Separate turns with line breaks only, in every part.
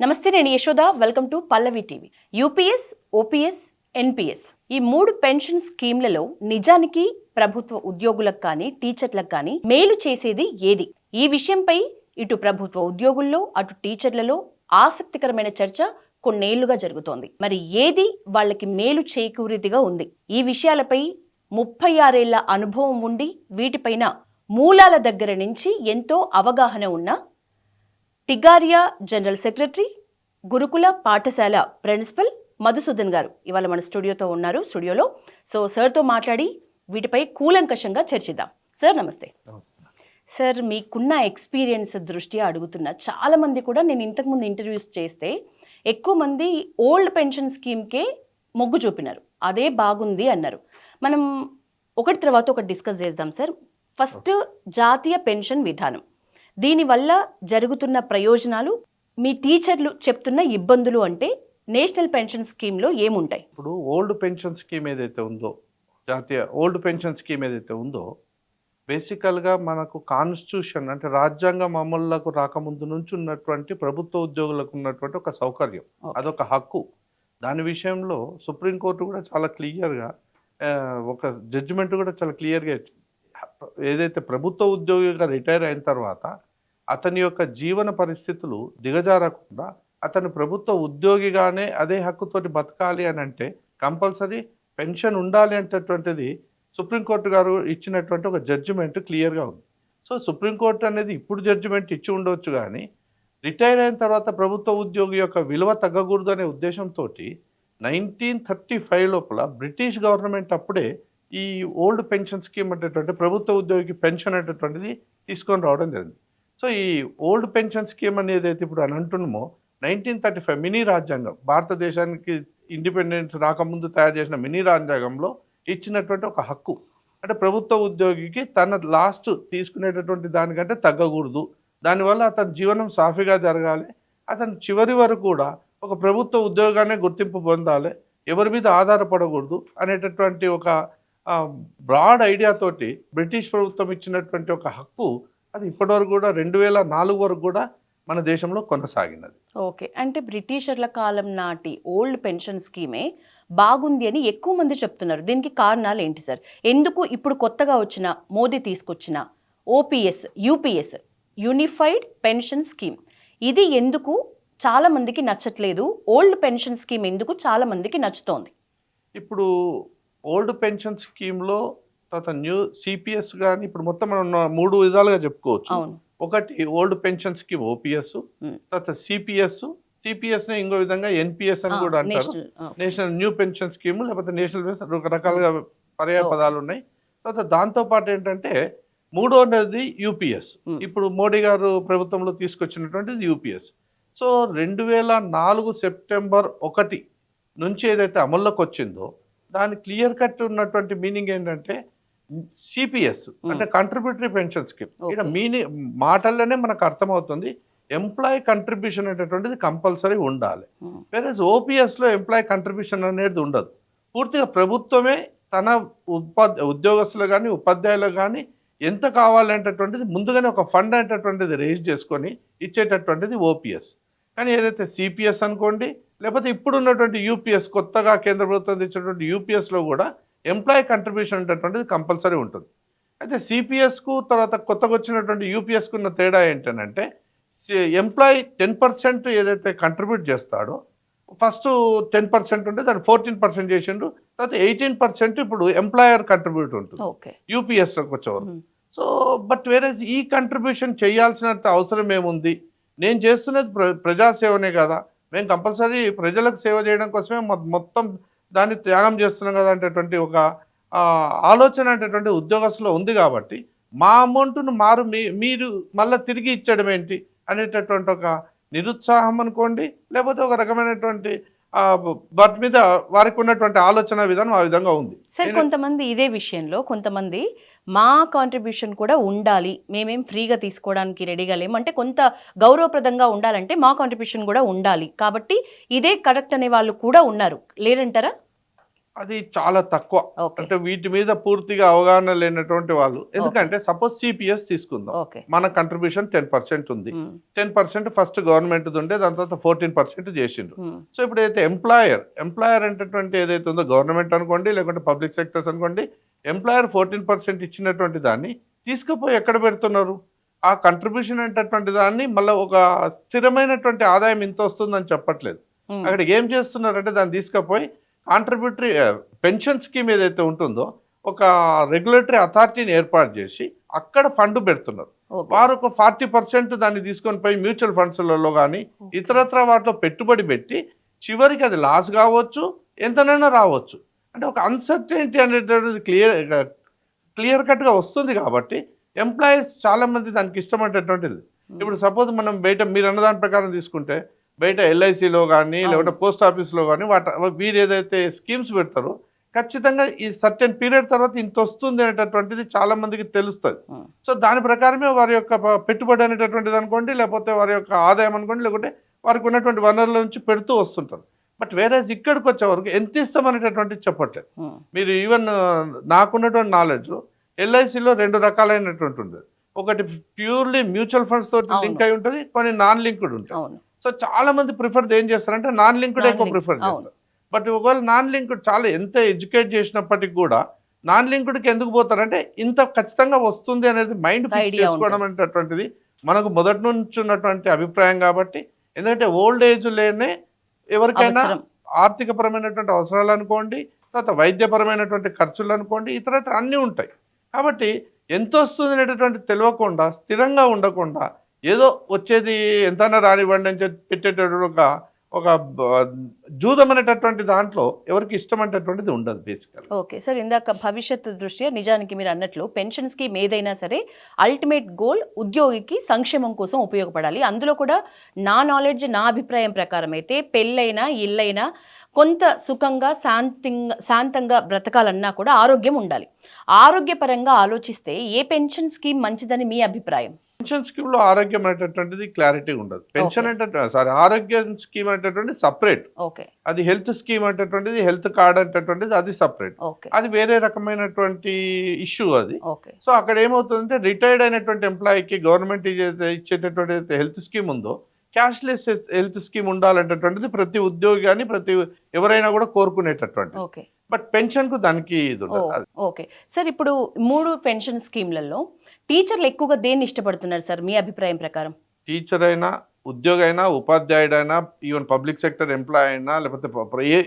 నమస్తే, నేను Yashoda. Welcome to Pallavi TV. UPS, OPS, NPS ఈ మూడు పెన్షన్ స్కీమ్లలో నిజానికి ప్రభుత్వ ఉద్యోగులకు కానీ టీచర్లకు కానీ మేలు చేసేది ఏది? ఈ విషయంపై ఇటు ప్రభుత్వ ఉద్యోగుల్లో అటు టీచర్లలో ఆసక్తికరమైన చర్చ కొన్నేళ్లుగా జరుగుతోంది. మరి ఏది వాళ్ళకి మేలు చేకూరిదిగా ఉంది? ఈ విషయాలపై 36 ఏళ్ల అనుభవం ఉండి వీటిపైన మూలాల దగ్గర నుంచి ఎంతో అవగాహన ఉన్న టిగారియా జనరల్ సెక్రటరీ, గురుకుల పాఠశాల ప్రిన్సిపల్ మధుసూదన్ గారు ఇవాళ మన స్టూడియోతో ఉన్నారు. స్టూడియోలో సార్తో మాట్లాడి వీటిపై కూలంకషంగా చర్చిద్దాం. సార్ నమస్తే. సార్, మీకున్న ఎక్స్పీరియన్స్ దృష్ట్యా అడుగుతున్నా. చాలా మంది కూడా నేను ఇంతకుముందు ఇంటర్వ్యూస్ చేస్తే ఎక్కువ మంది ఓల్డ్ పెన్షన్ స్కీమ్కే మొగ్గు చూపినారు, అదే బాగుంది అన్నారు. మనం ఒకటి తర్వాత ఒకటి డిస్కస్ చేద్దాం సార్. ఫస్ట్, జాతీయ పెన్షన్ విధానం, దీనివల్ల జరుగుతున్న ప్రయోజనాలు, మీ టీచర్లు చెప్తున్న ఇబ్బందులు అంటే నేషనల్ పెన్షన్ స్కీమ్లో ఏముంటాయి?
ఇప్పుడు ఓల్డ్ పెన్షన్ స్కీమ్ ఏదైతే ఉందో, జాతీయ ఓల్డ్ పెన్షన్ స్కీమ్ ఏదైతే ఉందో, బేసికల్గా మనకు కాన్స్టిట్యూషన్ అంటే రాజ్యాంగం అమలులకు రాకముందు నుంచి ఉన్నటువంటి ప్రభుత్వ ఉద్యోగులకు ఉన్నటువంటి ఒక సౌకర్యం, అదొక హక్కు. దాని విషయంలో సుప్రీంకోర్టు కూడా చాలా క్లియర్గా ఒక జడ్జిమెంట్ కూడా చాలా క్లియర్గా ఏదైతే ప్రభుత్వ ఉద్యోగిగా రిటైర్ అయిన తర్వాత అతని యొక్క జీవన పరిస్థితులు దిగజారకుండా అతను ప్రభుత్వ ఉద్యోగిగానే అదే హక్కుతోటి బతకాలి అని అంటే కంపల్సరీ పెన్షన్ ఉండాలి అనేటటువంటిది సుప్రీంకోర్టు గారు ఇచ్చినటువంటి ఒక జడ్జిమెంట్ క్లియర్గా ఉంది. సో సుప్రీంకోర్టు అనేది ఇప్పుడు జడ్జిమెంట్ ఇచ్చి ఉండవచ్చు, కానీ రిటైర్ అయిన తర్వాత ప్రభుత్వ ఉద్యోగి యొక్క విలువ తగ్గకూడదు అనే ఉద్దేశంతో 1935 లోపల బ్రిటిష్ గవర్నమెంట్ అప్పుడే ఈ ఓల్డ్ పెన్షన్ స్కీమ్ అనేటువంటి ప్రభుత్వ ఉద్యోగికి పెన్షన్ అనేటటువంటిది తీసుకొని రావడం జరిగింది. సో ఈ ఓల్డ్ పెన్షన్ స్కీమ్ అనేది అయితే ఇప్పుడు అని అంటున్నామో 1935 మినీ రాజ్యాంగం, భారతదేశానికి ఇండిపెండెన్స్ రాకముందు తయారు చేసిన మినీ రాజ్యాంగంలో ఇచ్చినటువంటి ఒక హక్కు. అంటే ప్రభుత్వ ఉద్యోగికి తన లాస్ట్ తీసుకునేటటువంటి దానికంటే తగ్గకూడదు, దానివల్ల అతని జీవనం సాఫీగా జరగాలి, అతను చివరి వరకు కూడా ఒక ప్రభుత్వ ఉద్యోగానే గుర్తింపు పొందాలి, ఎవరి మీద ఆధారపడకూడదు అనేటటువంటి ఒక బ్రాడ్ ఐడియాతోటి బ్రిటిష్ ప్రభుత్వం ఇచ్చినటువంటి ఒక హక్కు అది ఇప్పటివరకు కూడా 2004 వరకు కూడా మన దేశంలో కొనసాగినది.
ఓకే, అంటే బ్రిటిషర్ల కాలం నాటి ఓల్డ్ పెన్షన్ స్కీమే బాగుంది అని ఎక్కువ మంది చెప్తున్నారు. దీనికి కారణాలు ఏంటి సార్? ఎందుకు ఇప్పుడు కొత్తగా వచ్చిన మోదీ తీసుకొచ్చిన OPS, UPS unified pension scheme ఇది ఎందుకు చాలా మందికి నచ్చట్లేదు? ఓల్డ్ పెన్షన్ స్కీమ్ ఎందుకు చాలా మందికి నచ్చుతోంది?
ఇప్పుడు ఓల్డ్ పెన్షన్ స్కీమ్లో తర్వాత న్యూ సిపిఎస్ కానీ ఇప్పుడు మొత్తం మనం 3 విధాలుగా చెప్పుకోవచ్చు. ఒకటి ఓల్డ్ పెన్షన్ స్కీమ్ ఓపీఎస్, తర్వాత సిపిఎస్ ని ఇంకో విధంగా ఎన్పిఎస్ అని కూడా అంటారు, నేషనల్ న్యూ పెన్షన్ స్కీమ్, లేకపోతే నేషనల్ రకరకాలుగా పర్యాయ పదాలు ఉన్నాయి. తర్వాత దాంతోపాటు ఏంటంటే మూడోది యూపీఎస్, ఇప్పుడు మోడీ గారు ప్రభుత్వంలో తీసుకొచ్చినటువంటిది యూపీఎస్. సో 2004 సెప్టెంబర్ 1 నుంచి ఏదైతే అమల్లోకి వచ్చిందో దాని క్లియర్ కట్ ఉన్నటువంటి మీనింగ్ ఏంటంటే సిపిఎస్ అంటే కంట్రిబ్యూటరీ పెన్షన్ స్కీమ్. ఇక్కడ మీనింగ్ మాటల్లోనే మనకు అర్థమవుతుంది, ఎంప్లాయీ కంట్రిబ్యూషన్ అనేటటువంటిది కంపల్సరీ ఉండాలి. వేరే ఓపీఎస్లో ఎంప్లాయీ కంట్రిబ్యూషన్ అనేది ఉండదు, పూర్తిగా ప్రభుత్వమే తన ఉద్యోగస్తులు కానీ ఉపాధ్యాయులు కానీ ఎంత కావాలనేటటువంటిది ముందుగానే ఒక ఫండ్ అనేటటువంటిది రేజ్ చేసుకొని ఇచ్చేటటువంటిది ఓపీఎస్. కానీ ఏదైతే సిపిఎస్ అనుకోండి, లేకపోతే ఇప్పుడు ఉన్నటువంటి యూపీఎస్, కొత్తగా కేంద్ర ప్రభుత్వం తెచ్చినటువంటి యూపీఎస్లో కూడా ఎంప్లాయీ కంట్రిబ్యూషన్ అనేటటువంటిది కంపల్సరీ ఉంటుంది. అయితే సిపిఎస్కు తర్వాత కొత్తగా వచ్చినటువంటి యూపీఎస్కు ఉన్న తేడా ఏంటంటే ఎంప్లాయీ 10% ఏదైతే కంట్రిబ్యూట్ చేస్తాడో, ఫస్ట్ 10% ఉంటే దాన్ని 14% చేసిండు, తర్వాత 18% ఇప్పుడు ఎంప్లాయర్ కంట్రిబ్యూట్ ఉంటుంది యూపీఎస్లోకి వచ్చేవారు. సో బట్ వేరే ఈ కంట్రిబ్యూషన్ చేయాల్సిన అవసరం ఏముంది? నేను చేస్తున్నది ప్రజాసేవనే కదా, మేము కంపల్సరీ ప్రజలకు సేవ చేయడం కోసమే మొత్తం దాన్ని త్యాగం చేస్తున్నాం కదా అనేటటువంటి ఒక ఆలోచన అనేటటువంటి ఉద్యోగస్తులో ఉంది. కాబట్టి మా అమౌంట్ను మీరు మళ్ళీ తిరిగి ఇచ్చడం ఏంటి అనేటటువంటి ఒక నిరుత్సాహం అనుకోండి, లేకపోతే ఒక రకమైనటువంటి వాటి మీద వారికి ఉన్నటువంటి ఆలోచన విధానం ఆ విధంగా ఉంది.
సార్, కొంతమంది ఇదే విషయంలో కొంతమంది మా కాంట్రిబ్యూషన్ కూడా ఉండాలి, మేమేం ఫ్రీగా తీసుకోవడానికి రెడీగా లేము, అంటే కొంత గౌరవప్రదంగా ఉండాలంటే మా కాంట్రిబ్యూషన్ కూడా ఉండాలి, కాబట్టి ఇదే కరెక్ట్ అనే వాళ్ళు కూడా ఉన్నారు, లేరంటారా?
అది చాలా తక్కువ.
ఓకే.
అంటే వీటి మీద పూర్తిగా అవగాహన లేనటువంటి వాళ్ళు. ఎందుకంటే సపోజ్ సిపిఎస్ తీసుకుందాం.
ఓకే.
మన కంట్రిబ్యూషన్ 10% ఉంది.
హ్మ్.
10% ఫస్ట్ గవర్నమెంట్‌ది ఉండే దాని తర్వాత 14% చేసిండ్రు.
హ్మ్.
సో ఇప్పుడు ఏదైతే ఎంప్లాయర్ అనేటటువంటి ఏదైతే ఉందో గవర్నమెంట్ అనుకోండి, లేకుంటే పబ్లిక్ సెక్టర్స్ అనుకోండి, ఎంప్లాయర్ 14% ఇచ్చినటువంటి దాన్ని తీసుకుపోయి ఎక్కడ పెడుతున్నారు? ఆ కంట్రిబ్యూషన్ అనేటటువంటి దాన్ని మళ్ళా ఒక స్థిరమైనటువంటి ఆదాయం ఇంత వస్తుందని చెప్పట్లేదు.
హ్మ్.
అక్కడ ఏం చేస్తున్నారంటే దాన్ని తీసుకుపోయి కాంట్రిబ్యూటరీ పెన్షన్ స్కీమ్ ఏదైతే ఉంటుందో ఒక రెగ్యులేటరీ అథారిటీని ఏర్పాటు చేసి అక్కడ ఫండ్ పెడుతున్నారు.
ఓకే.
వారు ఒక 40% దాన్ని తీసుకొని పోయి మ్యూచువల్ ఫండ్స్లలో కానీ ఇతరత్ర వాటిలో పెట్టుబడి పెట్టి చివరికి అది లాస్ కావచ్చు, ఎంతనైనా రావచ్చు. అంటే ఒక అన్సర్టెనిటీ అనేటువంటిది క్లియర్ కట్గా వస్తుంది కాబట్టి ఎంప్లాయీస్ చాలామంది దానికి ఇష్టమైనటువంటిది. ఇప్పుడు సపోజ్ మనం బయట మీరు అన్న దాని ప్రకారం తీసుకుంటే బయట ఎల్ఐసిలో కానీ లేకపోతే పోస్ట్ ఆఫీస్లో కానీ వీరు ఏదైతే స్కీమ్స్ పెడతారో ఖచ్చితంగా ఈ సర్టెన్ పీరియడ్ తర్వాత ఇంత వస్తుంది అనేటటువంటిది చాలా మందికి తెలుస్తుంది. సో దాని ప్రకారమే వారి యొక్క పెట్టుబడి అనేటటువంటిది అనుకోండి, లేకపోతే వారి యొక్క ఆదాయం అనుకోండి, లేకుంటే వారికి ఉన్నటువంటి వనరుల నుంచి పెడుతూ వస్తుంటారు. బట్ వేరే ఇక్కడికి వచ్చే వరకు ఎంత ఇస్తామనేటటువంటిది చెప్పట్లేదు. మీరు ఈవెన్ నాకున్నటువంటి నాలెడ్జ్ ఎల్ఐసిలో 2 రకాలైనటువంటి ఉంటుంది. ఒకటి ప్యూర్లీ మ్యూచువల్ ఫండ్స్ తోటి లింక్ అయి ఉంటుంది, కొన్ని నాన్ లింక్డ్ ఉంటాయి. సో చాలా మంది ప్రిఫర్ ఏం చేస్తారంటే నాన్ లింక్డ్ ఎక్కువ ప్రిఫర్ చేస్తారు. బట్ ఒకవేళ నాన్ లింక్డ్ చాలా ఎంత ఎడ్యుకేట్ చేసినప్పటికి కూడా నాన్ లింక్డ్కి ఎందుకు పోతారంటే ఇంత ఖచ్చితంగా వస్తుంది అనేది మైండ్ ఫిక్స్ చేసుకోవడం అనేటటువంటిది మనకు మొదటి నుంచి ఉన్నటువంటి అభిప్రాయం. కాబట్టి ఎందుకంటే ఓల్డ్ ఏజ్ లేనే ఎవరికైనా ఆర్థికపరమైనటువంటి అవసరాలు అనుకోండి, తర్వాత వైద్యపరమైనటువంటి ఖర్చులు అనుకోండి, ఇతరత్ర అన్నీ ఉంటాయి. కాబట్టి ఎంత వస్తుంది అనేటటువంటి తెలియకుండా స్థిరంగా ఉండకుండా ఏదో వచ్చేది ఎంతైనా రానివ్వండి అని చెప్పి పెట్టేటటువంటి ఒక జూదం అనేటటువంటి దాంట్లో ఎవరికి ఇష్టం అనేటటువంటిది ఉండదు బేసికల్.
ఓకే సార్, ఇందాక భవిష్యత్తు దృష్ట్యా నిజానికి మీరు అన్నట్లు పెన్షన్ స్కీమ్ ఏదైనా సరే అల్టిమేట్ గోల్ ఉద్యోగికి సంక్షేమం కోసం ఉపయోగపడాలి. అందులో కూడా నా నాలెడ్జ్, నా అభిప్రాయం ప్రకారం అయితే పెళ్ళైనా ఇల్లైనా కొంత సుఖంగా శాంతంగా బ్రతకాలన్నా కూడా ఆరోగ్యం ఉండాలి. ఆరోగ్యపరంగా ఆలోచిస్తే ఏ పెన్షన్ స్కీమ్ మంచిదని మీ అభిప్రాయం?
పెన్షన్ స్కీమ్ లో ఆరోగ్యం అనేటటువంటిది క్లారిటీ ఉండదు. పెన్షన్ ఆరోగ్య స్కీమ్ అనేటటువంటి సపరేట్, అది హెల్త్ స్కీమ్ అనేటటువంటిది, హెల్త్ కార్డ్ అనేటటువంటిది అది సపరేట్, అది వేరే రకమైనటువంటి ఇష్యూ అది. సో అక్కడ ఏమవుతుందంటే రిటైర్డ్ అయినటువంటి ఎంప్లాయీకి గవర్నమెంట్ ఇచ్చేటటువంటి హెల్త్ స్కీమ్ ఉందో క్యాష్లెస్ హెల్త్ స్కీమ్ ఉండాలంటటువంటిది ప్రతి ఉద్యోగి కానీ ప్రతి ఎవరైనా కూడా కోరుకునేటటువంటి. బట్ పెన్షన్ కు దానికి ఇది ఉండదు.
ఓకే సార్, ఇప్పుడు 3 పెన్షన్ స్కీమ్లలో టీచర్లు ఎక్కువగా దేన్ని ఇష్టపడుతున్నారు సార్ మీ అభిప్రాయం ప్రకారం?
టీచర్ అయినా, ఉద్యోగి అయినా, ఉపాధ్యాయుడైనా, ఈవెన్ పబ్లిక్ సెక్టర్ ఎంప్లాయ్ అయినా, లేకపోతే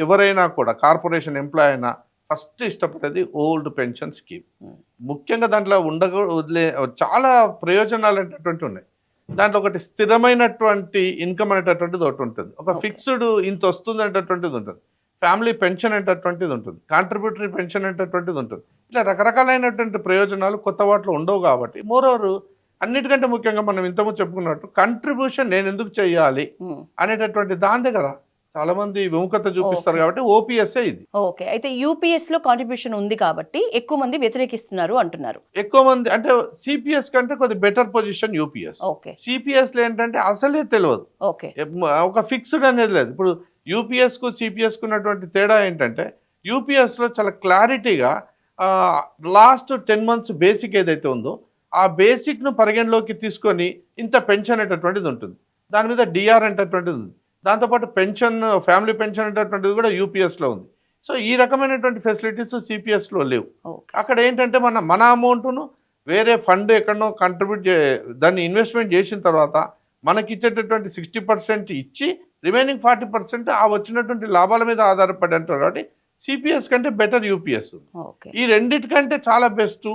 ఎవరైనా కూడా కార్పొరేషన్ ఎంప్లాయ్ అయినా ఫస్ట్ ఇష్టపడేది ఓల్డ్ పెన్షన్ స్కీమ్. ముఖ్యంగా దాంట్లో వదిలే చాలా ప్రయోజనాలు అనేటటువంటి ఉన్నాయి. దాంట్లో ఒకటి స్థిరమైనటువంటి ఇన్కమ్ అనేటటువంటిది ఒకటి ఉంటుంది, ఒక ఫిక్స్డ్ ఇంత వస్తుంది అనేటటువంటిది ఉంటుంది, ఫ్యామిలీ పెన్షన్ అనేటటువంటిది ఉంటుంది, కాంట్రిబ్యూటరీ పెన్షన్ అనేటటువంటిది ఉంటుంది. ఇట్లా రకరకాలైనటువంటి ప్రయోజనాలు కొత్త వాటిలో ఉండవు. కాబట్టి మోరోవర్ అన్నిటికంటే ముఖ్యంగా మనం ఇంతకుముందు చెప్పుకున్నట్టు కంట్రిబ్యూషన్ నేను ఎందుకు చేయాలి అనేటటువంటి దాని దగ్గర చాలా మంది విముఖత చూపిస్తారు. కాబట్టి ఓపీఎస్ఏ ఇది.
ఓకే, అయితే యూపీఎస్ లో కాంట్రిబ్యూషన్ ఉంది కాబట్టి ఎక్కువ మంది వ్యతిరేకిస్తున్నారు అంటున్నారు.
ఎక్కువ మంది అంటే సిపిఎస్ కంటే కొద్ది బెటర్ పొజిషన్ యూపీఎస్. సిపిఎస్ లో ఏంటంటే అసలే తెలియదు, ఒక ఫిక్స్డ్ అనేది లేదు. ఇప్పుడు యూపీఎస్ కు సిపిఎస్ కు ఉన్నటువంటి తేడా ఏంటంటే యూపీఎస్ లో చాలా క్లారిటీగా లాస్ట్ 10 months బేసిక్ ఏదైతే ఉందో ఆ బేసిక్ ను పరిగణలోకి తీసుకొని ఇంత పెన్షన్ అనేటటువంటిది ఉంటుంది, దాని మీద డిఆర్ అనేటటువంటిది ఉంది, దాంతోపాటు పెన్షన్ ఫ్యామిలీ పెన్షన్ అనేటటువంటిది కూడా యూపీఎస్లో ఉంది. సో ఈ రకమైనటువంటి ఫెసిలిటీస్ సిపిఎస్లో లేవు. అక్కడ ఏంటంటే మన అమౌంట్ను వేరే ఫండ్ ఎక్కడనో కంట్రిబ్యూట్ దాన్ని ఇన్వెస్ట్మెంట్ చేసిన తర్వాత మనకి ఇచ్చేటటువంటి 60% ఇచ్చి రిమైనింగ్ 40% ఆ వచ్చినటువంటి లాభాల మీద ఆధారపడి అంటారు. కాబట్టి సిపిఎస్ కంటే బెటర్ యూపీఎస్. ఈ రెండిటికంటే చాలా బెస్ట్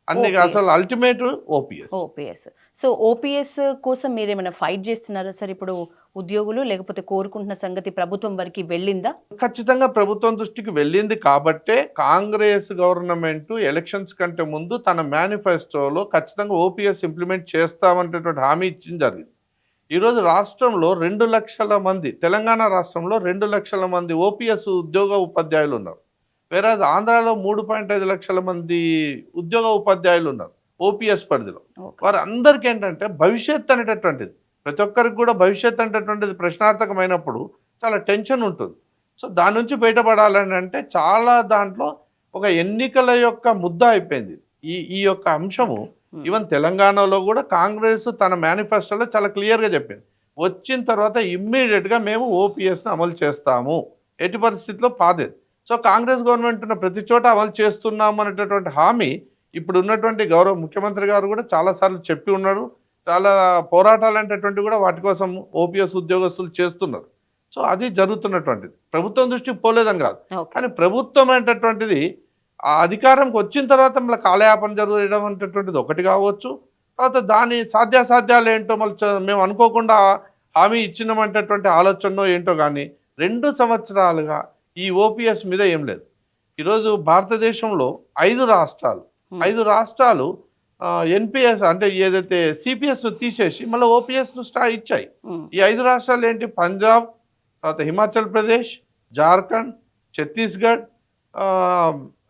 అన్ని అసలు అల్టిమేట్ ఓపీఎస్.
సో ఓపీఎస్ కోసం మీరు ఏమైనా ఫైట్ చేస్తున్నారా సార్ ఇప్పుడు ఉద్యోగులు, లేకపోతే కోరుకుంటున్న సంగతి ప్రభుత్వం వరకు వెళ్ళిందా?
ఖచ్చితంగా ప్రభుత్వం దృష్టికి వెళ్ళింది. కాబట్టే కాంగ్రెస్ గవర్నమెంట్ ఎలక్షన్స్ కంటే ముందు తన మేనిఫెస్టోలో ఖచ్చితంగా ఓపీఎస్ ఇంప్లిమెంట్ చేస్తామనేటువంటి హామీ ఇచ్చింది జరిగింది. ఈరోజు రాష్ట్రంలో 2 లక్షల మంది, తెలంగాణ రాష్ట్రంలో 2 లక్షల మంది ఓపీఎస్ ఉద్యోగ ఉపాధ్యాయులు ఉన్నారు. వేరే ఆంధ్రాలో 3.5 లక్షల మంది ఉద్యోగ ఉపాధ్యాయులు ఉన్నారు ఓపీఎస్ పరిధిలో. వారు అందరికీ ఏంటంటే భవిష్యత్ అనేటటువంటిది, ప్రతి ఒక్కరికి కూడా భవిష్యత్ అనేటటువంటిది ప్రశ్నార్థకమైనప్పుడు చాలా టెన్షన్ ఉంటుంది. సో దాని నుంచి బయటపడాలని అంటే చాలా దాంట్లో ఒక ఎన్నికల యొక్క ముద్ద అయిపోయింది ఈ యొక్క అంశము. ఈవెన్ తెలంగాణలో కూడా కాంగ్రెస్ తన మేనిఫెస్టోలో చాలా క్లియర్గా చెప్పింది, వచ్చిన తర్వాత ఇమ్మీడియట్గా మేము ఓపీఎస్ను అమలు చేస్తాము, ఎట్టి పరిస్థితిలో పాదేది. సో కాంగ్రెస్ గవర్నమెంట్ ఉన్న ప్రతి చోట అమలు చేస్తున్నాము అనేటటువంటి హామీ ఇప్పుడు ఉన్నటువంటి గౌరవ ముఖ్యమంత్రి గారు కూడా చాలాసార్లు చెప్పి ఉన్నారు. చాలా పోరాటాలు అనేటటువంటి కూడా వాటి కోసం ఓపీఎస్ ఉద్యోగస్తులు చేస్తున్నారు. సో అది జరుగుతున్నటువంటిది, ప్రభుత్వం దృష్టికి పోలేదని కాదు. కానీ ప్రభుత్వం అనేటటువంటిది ఆ అధికారంకి వచ్చిన తర్వాత మళ్ళీ కాలయాపన జరగడం అనేటటువంటిది ఒకటి కావచ్చు. తర్వాత దాని సాధ్యాసాధ్యాలు ఏంటో మళ్ళీ మేము అనుకోకుండా హామీ ఇచ్చినామంటేటువంటి ఆలోచనో ఏంటో కానీ 2 సంవత్సరాలుగా ఈ ఓపీఎస్ మీద ఏం లేదు. ఈరోజు భారతదేశంలో 5 రాష్ట్రాలు ఎన్పిఎస్ అంటే ఏదైతే సిపిఎస్ను తీసేసి మళ్ళీ ఓపీఎస్ను ఇచ్చాయి. ఈ 5 రాష్ట్రాలు ఏంటి? పంజాబ్, తర్వాత హిమాచల్ ప్రదేశ్, జార్ఖండ్, ఛత్తీస్గఢ్,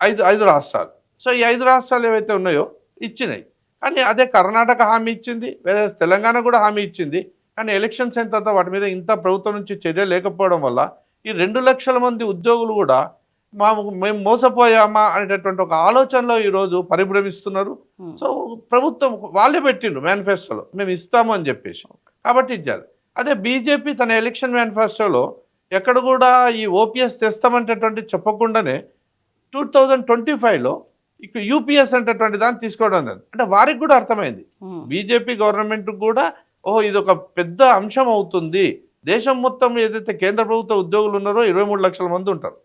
5 రాష్ట్రాలు. సో ఈ 5 రాష్ట్రాలు ఏవైతే ఉన్నాయో ఇచ్చినాయి. కానీ అదే కర్ణాటక హామీ ఇచ్చింది, వేరే తెలంగాణ కూడా హామీ ఇచ్చింది. కానీ ఎలక్షన్స్ అయిన తర్వాత వాటి మీద ఇంత ప్రభుత్వం నుంచి చర్య లేకపోవడం వల్ల ఈ 2 లక్షల మంది ఉద్యోగులు కూడా మేము మోసపోయామా అనేటటువంటి ఒక ఆలోచనలో ఈరోజు పరిభ్రమిస్తున్నారు. సో ప్రభుత్వం వాళ్ళే పెట్టిండ్రు మేనిఫెస్టోలో మేము ఇస్తాము అని చెప్పేసి, కాబట్టి ఇచ్చారు. అదే బీజేపీ తన ఎలక్షన్ మేనిఫెస్టోలో ఎక్కడ కూడా ఈ ఓపీఎస్ తెస్తామంటేటువంటి చెప్పకుండానే 2025లో ఇక యూపీఎస్ అనేటటువంటి దాన్ని తీసుకోవడం అంటే వారికి కూడా అర్థమైంది, బీజేపీ గవర్నమెంట్ కూడా ఇది ఒక పెద్ద అంశం అవుతుంది. దేశం మొత్తం ఏదైతే కేంద్ర ప్రభుత్వ ఉద్యోగులు ఉన్నారో 23 లక్షల మంది ఉంటారు,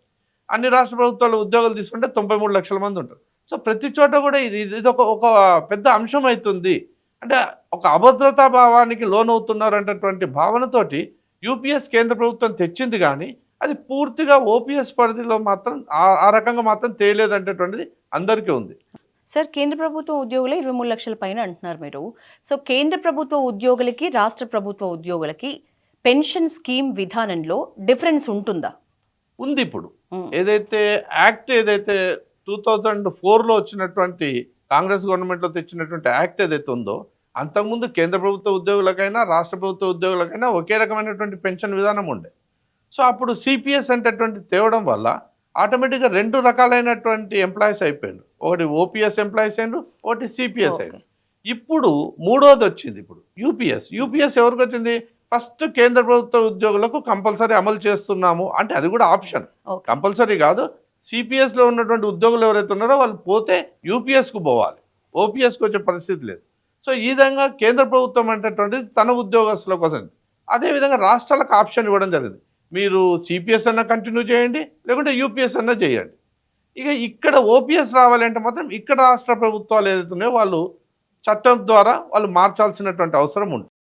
అన్ని రాష్ట్ర ప్రభుత్వాలు ఉద్యోగాలు తీసుకుంటే 93 లక్షల మంది ఉంటారు. సో ప్రతి చోట కూడా ఇది ఒక పెద్ద అంశం అవుతుంది. అంటే ఒక అభద్రతా భావానికి లోనవుతున్నారు అనేటటువంటి భావనతోటి యూపీఎస్ కేంద్ర ప్రభుత్వం తెచ్చింది, కానీ అది పూర్తిగా ఓపీఎస్ పరిధిలో మాత్రం ఆ రకంగా మాత్రం తేలేదంటేటువంటిది అందరికీ ఉంది.
సార్, కేంద్ర ప్రభుత్వ ఉద్యోగులే 23 లక్షల పైన అంటున్నారు మీరు. సో కేంద్ర ప్రభుత్వ ఉద్యోగులకి రాష్ట్ర ప్రభుత్వ ఉద్యోగులకి పెన్షన్ స్కీమ్ విధానంలో డిఫరెన్స్ ఉంటుందా?
ఉంది. ఇప్పుడు ఏదైతే యాక్ట్ ఏదైతే 2004లో వచ్చినటువంటి కాంగ్రెస్ గవర్నమెంట్లో తెచ్చినటువంటి యాక్ట్ ఏదైతే ఉందో, అంతకుముందు కేంద్ర ప్రభుత్వ ఉద్యోగులకైనా రాష్ట్ర ప్రభుత్వ ఉద్యోగులకైనా ఒకే రకమైనటువంటి పెన్షన్ విధానం ఉండే. సో అప్పుడు సిపిఎస్ అనేటటువంటి తేవడం వల్ల ఆటోమేటిక్గా 2 రకాలైనటువంటి ఎంప్లాయీస్ అయిపోయారు. ఒకటి ఓపీఎస్ ఎంప్లాయీస్ అయినారు, ఒకటి సిపిఎస్ అయినారు. ఇప్పుడు 3వది వచ్చింది, ఇప్పుడు యూపీఎస్ ఎవరికి వచ్చింది? ఫస్ట్ కేంద్ర ప్రభుత్వ ఉద్యోగులకు కంపల్సరీ అమలు చేస్తున్నాము అంటే అది కూడా ఆప్షన్, కంపల్సరీ కాదు. సిపిఎస్లో ఉన్నటువంటి ఉద్యోగులు ఎవరైతే ఉన్నారో వాళ్ళు పోతే యూపీఎస్కు పోవాలి, ఓపీఎస్కి వచ్చే పరిస్థితి లేదు. సో ఈ విధంగా కేంద్ర ప్రభుత్వం అనేటటువంటిది తన ఉద్యోగస్తుల కోసం, అదేవిధంగా రాష్ట్రాలకు ఆప్షన్ ఇవ్వడం జరిగింది. మీరు సిపిఎస్ అన్న కంటిన్యూ చేయండి, లేకుంటే యూపీఎస్ అన్న చేయండి. ఇక ఇక్కడ ఓపీఎస్ రావాలంటే మాత్రం ఇక్కడ రాష్ట్ర ప్రభుత్వాలు ఏదైతే ఉన్నాయో వాళ్ళు చట్టం ద్వారా వాళ్ళు మార్చాల్సినటువంటి అవసరం ఉంటుంది.